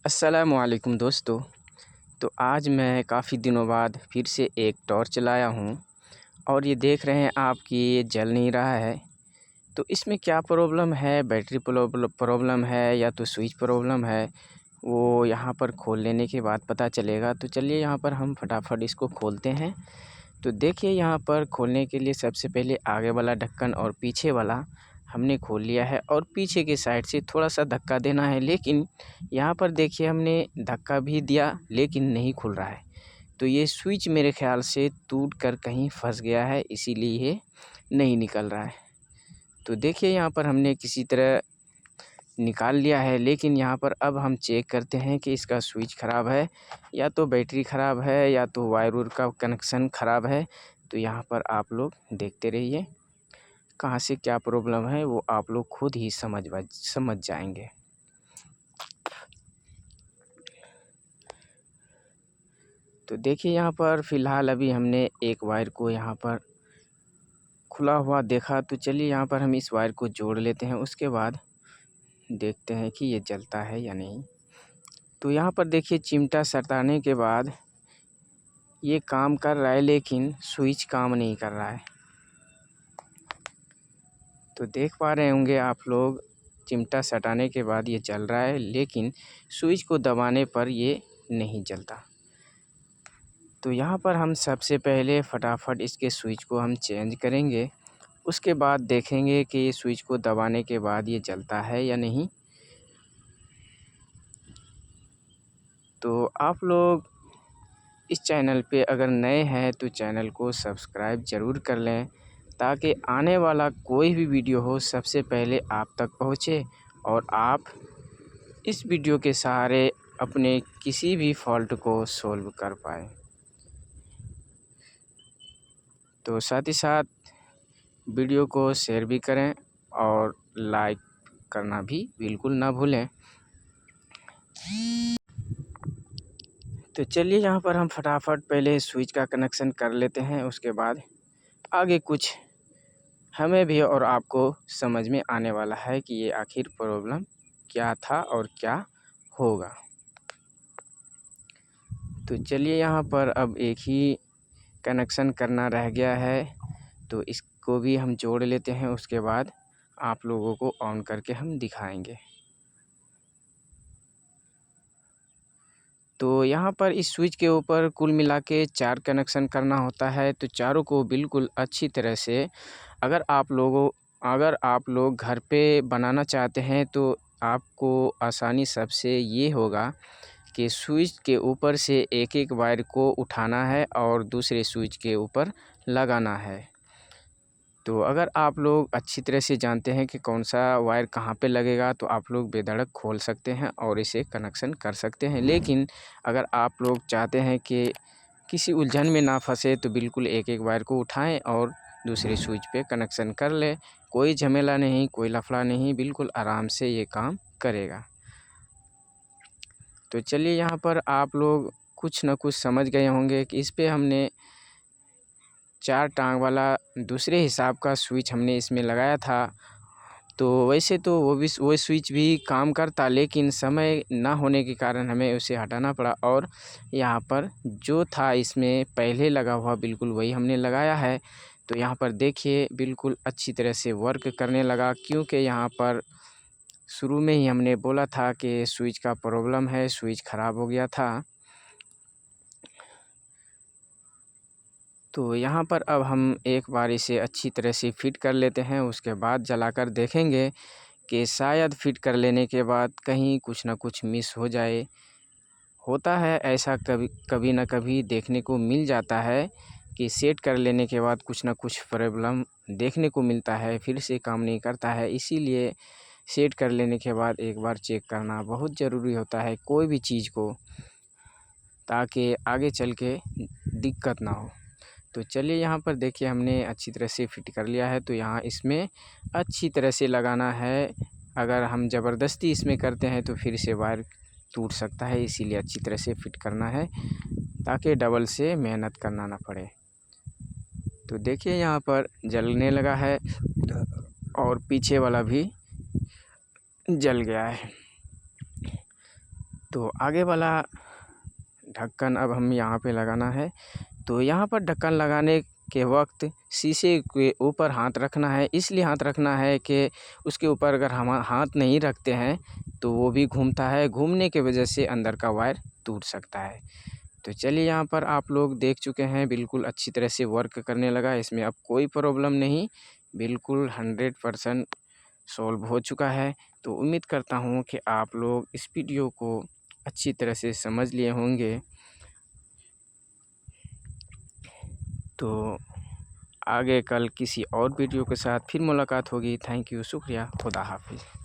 अस्सलामुअलैकुम दोस्तों। तो आज मैं काफ़ी दिनों बाद फिर से एक टॉर्च लाया हूँ और ये देख रहे हैं आप कि ये जल नहीं रहा है। तो इसमें क्या प्रॉब्लम है, बैटरी प्रॉब्लम है या तो स्विच प्रॉब्लम है, वो यहाँ पर खोल लेने के बाद पता चलेगा। तो चलिए यहाँ पर हम फटाफट इसको खोलते हैं। तो देखिए यहाँ पर खोलने के लिए सबसे पहले आगे वाला ढक्कन और पीछे वाला हमने खोल लिया है और पीछे के साइड से थोड़ा सा धक्का देना है, लेकिन यहाँ पर देखिए हमने धक्का भी दिया लेकिन नहीं खुल रहा है। तो ये स्विच मेरे ख़्याल से टूट कर कहीं फंस गया है, इसीलिए ये नहीं निकल रहा है। तो देखिए यहाँ पर हमने किसी तरह निकाल लिया है, लेकिन यहाँ पर अब हम चेक करते हैं कि इसका स्विच ख़राब है या तो बैटरी ख़राब है या तो वायर का कनेक्शन ख़राब है। तो यहाँ पर आप लोग देखते रहिए, कहाँ से क्या प्रॉब्लम है वो आप लोग खुद ही समझ जाएंगे। तो देखिए यहाँ पर फ़िलहाल अभी हमने एक वायर को यहाँ पर खुला हुआ देखा। तो चलिए यहाँ पर हम इस वायर को जोड़ लेते हैं, उसके बाद देखते हैं कि ये जलता है या नहीं। तो यहाँ पर देखिए चिमटा सटाने के बाद ये काम कर रहा है, लेकिन स्विच काम नहीं कर रहा है। तो देख पा रहे होंगे आप लोग, चिमटा सटाने के बाद ये जल रहा है, लेकिन स्विच को दबाने पर ये नहीं जलता। तो यहाँ पर हम सबसे पहले फटाफट इसके स्विच को हम चेंज करेंगे, उसके बाद देखेंगे कि स्विच को दबाने के बाद ये जलता है या नहीं। तो आप लोग इस चैनल पे अगर नए हैं तो चैनल को सब्सक्राइब ज़रूर कर लें, ताकि आने वाला कोई भी वीडियो हो सबसे पहले आप तक पहुँचे और आप इस वीडियो के सहारे अपने किसी भी फॉल्ट को सॉल्व कर पाएँ। तो साथ ही साथ वीडियो को शेयर भी करें और लाइक करना भी बिल्कुल ना भूलें। तो चलिए यहाँ पर हम फटाफट पहले स्विच का कनेक्शन कर लेते हैं, उसके बाद आगे कुछ हमें भी और आपको समझ में आने वाला है कि ये आखिर प्रॉब्लम क्या था और क्या होगा। तो चलिए यहाँ पर अब एक ही कनेक्शन करना रह गया है, तो इसको भी हम जोड़ लेते हैं, उसके बाद आप लोगों को ऑन करके हम दिखाएंगे। तो यहाँ पर इस स्विच के ऊपर कुल मिला के 4 कनेक्शन करना होता है। तो चारों को बिल्कुल अच्छी तरह से अगर आप लोग घर पे बनाना चाहते हैं तो आपको आसानी सबसे ये होगा कि स्विच के ऊपर से एक-एक वायर को उठाना है और दूसरे स्विच के ऊपर लगाना है। तो अगर आप लोग अच्छी तरह से जानते हैं कि कौन सा वायर कहाँ पे लगेगा, तो आप लोग बेधड़क खोल सकते हैं और इसे कनेक्शन कर सकते हैं। लेकिन अगर आप लोग चाहते हैं कि किसी उलझन में ना फंसे, तो बिल्कुल एक-एक वायर को उठाएं और दूसरे स्विच पे कनेक्शन कर लें। कोई झमेला नहीं, कोई लफड़ा नहीं, बिल्कुल आराम से ये काम करेगा। तो चलिए यहाँ पर आप लोग कुछ न कुछ समझ गए होंगे कि इस पे हमने 4 टांग वाला दूसरे हिसाब का स्विच हमने इसमें लगाया था। तो वैसे तो वो स्विच भी काम करता, लेकिन समय ना होने के कारण हमें उसे हटाना पड़ा और यहाँ पर जो था इसमें पहले लगा हुआ बिल्कुल वही हमने लगाया है। तो यहाँ पर देखिए बिल्कुल अच्छी तरह से वर्क करने लगा, क्योंकि यहाँ पर शुरू में ही हमने बोला था कि स्विच का प्रॉब्लम है, स्विच ख़राब हो गया था। तो यहाँ पर अब हम एक बार इसे अच्छी तरह से फिट कर लेते हैं, उसके बाद जलाकर देखेंगे कि शायद फिट कर लेने के बाद कहीं कुछ ना कुछ मिस हो जाए। होता है ऐसा, कभी ना कभी देखने को मिल जाता है कि सेट कर लेने के बाद कुछ ना कुछ प्रॉब्लम देखने को मिलता है, फिर से काम नहीं करता है। इसीलिए सेट कर लेने के बाद एक बार चेक करना बहुत ज़रूरी होता है कोई भी चीज़ को, ताकि आगे चल के दिक्कत ना हो। तो चलिए यहाँ पर देखिए हमने अच्छी तरह से फिट कर लिया है। तो यहाँ इसमें अच्छी तरह से लगाना है, अगर हम ज़बरदस्ती इसमें करते हैं तो फिर से वायर टूट सकता है, इसीलिए अच्छी तरह से फिट करना है ताकि डबल से मेहनत करना ना पड़े। तो देखिए यहाँ पर जलने लगा है और पीछे वाला भी जल गया है। तो आगे वाला ढक्कन अब हम यहाँ पे लगाना है। तो यहाँ पर ढक्कन लगाने के वक्त शीशे के ऊपर हाथ रखना है। इसलिए हाथ रखना है कि उसके ऊपर अगर हम हाथ नहीं रखते हैं तो वो भी घूमता है, घूमने की वजह से अंदर का वायर टूट सकता है। तो चलिए, यहाँ पर आप लोग देख चुके हैं बिल्कुल अच्छी तरह से वर्क करने लगा। इसमें अब कोई प्रॉब्लम नहीं, बिल्कुल 100% सॉल्व हो चुका है। तो उम्मीद करता हूँ कि आप लोग इस वीडियो को अच्छी तरह से समझ लिए होंगे। तो आगे कल किसी और वीडियो के साथ फिर मुलाकात होगी। थैंक यू, शुक्रिया, खुदा हाफिज़।